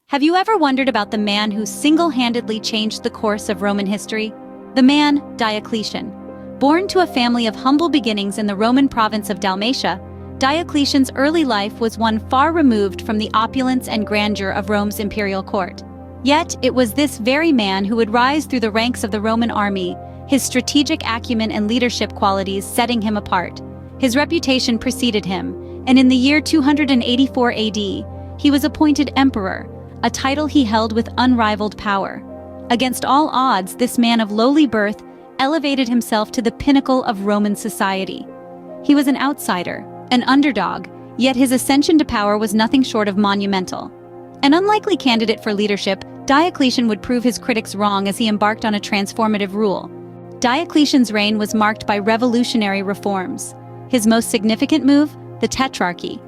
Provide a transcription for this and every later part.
Have you ever wondered about the man who single-handedly changed the course of Roman history? The man, Diocletian. Born to a family of humble beginnings in the Roman province of Dalmatia, Diocletian's early life was one far removed from the opulence and grandeur of Rome's imperial court. Yet, it was this very man who would rise through the ranks of the Roman army, his strategic acumen and leadership qualities setting him apart. His reputation preceded him, and in the year 284 AD, he was appointed emperor, a title he held with unrivaled power. Against all odds, this man of lowly birth elevated himself to the pinnacle of Roman society. He was an outsider, an underdog, yet his ascension to power was nothing short of monumental. An unlikely candidate for leadership, Diocletian would prove his critics wrong as he embarked on a transformative rule. Diocletian's reign was marked by revolutionary reforms. His most significant move? The Tetrarchy.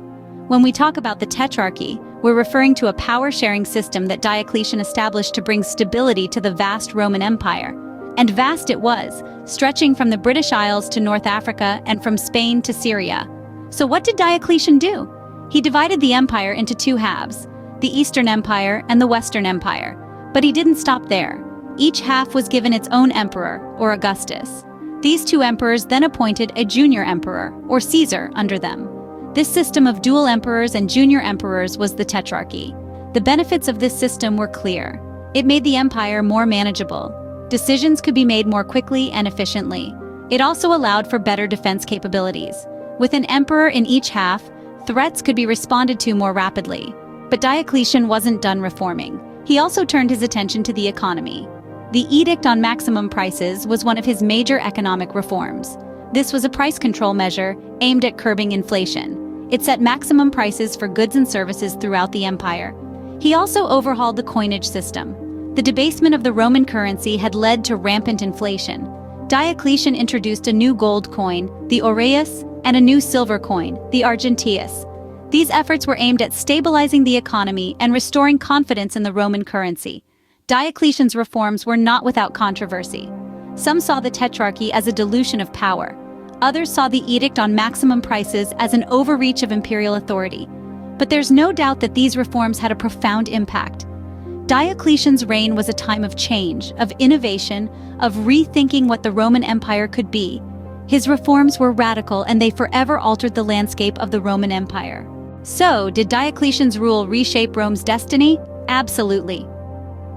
When we talk about the Tetrarchy, we're referring to a power-sharing system that Diocletian established to bring stability to the vast Roman Empire. And vast it was, stretching from the British Isles to North Africa and from Spain to Syria. So what did Diocletian do? He divided the empire into two halves, the Eastern Empire and the Western Empire. But he didn't stop there. Each half was given its own emperor, or Augustus. These two emperors then appointed a junior emperor, or Caesar, under them. This system of dual emperors and junior emperors was the Tetrarchy. The benefits of this system were clear. It made the empire more manageable. Decisions could be made more quickly and efficiently. It also allowed for better defense capabilities. With an emperor in each half, threats could be responded to more rapidly. But Diocletian wasn't done reforming. He also turned his attention to the economy. The Edict on Maximum Prices was one of his major economic reforms. This was a price control measure aimed at curbing inflation. It set maximum prices for goods and services throughout the empire. He also overhauled the coinage system. The debasement of the Roman currency had led to rampant inflation. Diocletian introduced a new gold coin, the aureus, and a new silver coin, the argenteus. These efforts were aimed at stabilizing the economy and restoring confidence in the Roman currency. Diocletian's reforms were not without controversy. Some saw the Tetrarchy as a dilution of power. Others saw the Edict on Maximum Prices as an overreach of imperial authority. But there's no doubt that these reforms had a profound impact. Diocletian's reign was a time of change, of innovation, of rethinking what the Roman Empire could be. His reforms were radical, and they forever altered the landscape of the Roman Empire. So, did Diocletian's rule reshape Rome's destiny? Absolutely.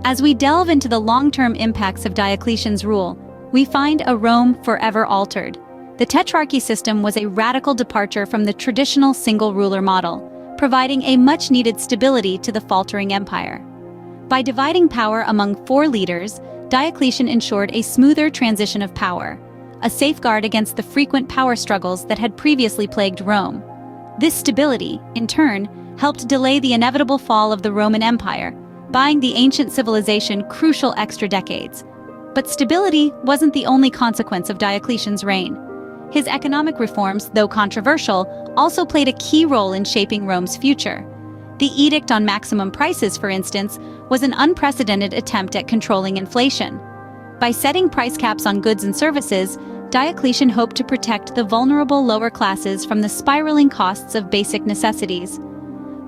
As we delve into the long-term impacts of Diocletian's rule, we find a Rome forever altered. The Tetrarchy system was a radical departure from the traditional single-ruler model, providing a much-needed stability to the faltering empire. By dividing power among 4 leaders, Diocletian ensured a smoother transition of power, a safeguard against the frequent power struggles that had previously plagued Rome. This stability, in turn, helped delay the inevitable fall of the Roman Empire, buying the ancient civilization crucial extra decades. But stability wasn't the only consequence of Diocletian's reign. His economic reforms, though controversial, also played a key role in shaping Rome's future. The Edict on Maximum Prices, for instance, was an unprecedented attempt at controlling inflation. By setting price caps on goods and services, Diocletian hoped to protect the vulnerable lower classes from the spiraling costs of basic necessities.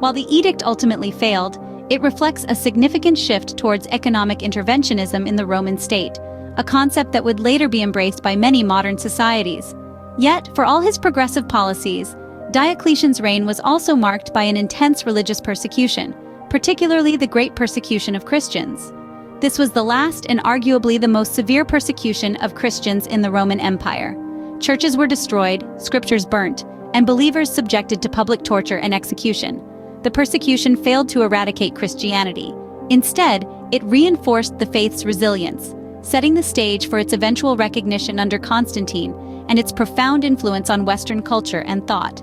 While the edict ultimately failed, it reflects a significant shift towards economic interventionism in the Roman state, a concept that would later be embraced by many modern societies. Yet, for all his progressive policies, Diocletian's reign was also marked by an intense religious persecution, particularly the Great Persecution of Christians. This was the last and arguably the most severe persecution of Christians in the Roman Empire. Churches were destroyed, scriptures burnt, and believers subjected to public torture and execution. The persecution failed to eradicate Christianity. Instead, it reinforced the faith's resilience, setting the stage for its eventual recognition under Constantine and its profound influence on Western culture and thought.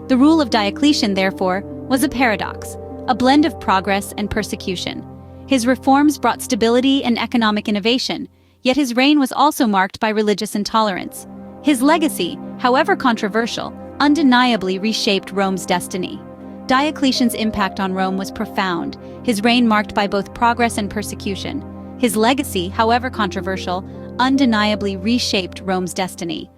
The rule of Diocletian, therefore, was a paradox, a blend of progress and persecution. His reforms brought stability and economic innovation, yet his reign was also marked by religious intolerance. His legacy, however controversial, undeniably reshaped Rome's destiny. Diocletian's impact on Rome was profound, his reign marked by both progress and persecution. His legacy, however controversial, undeniably reshaped Rome's destiny.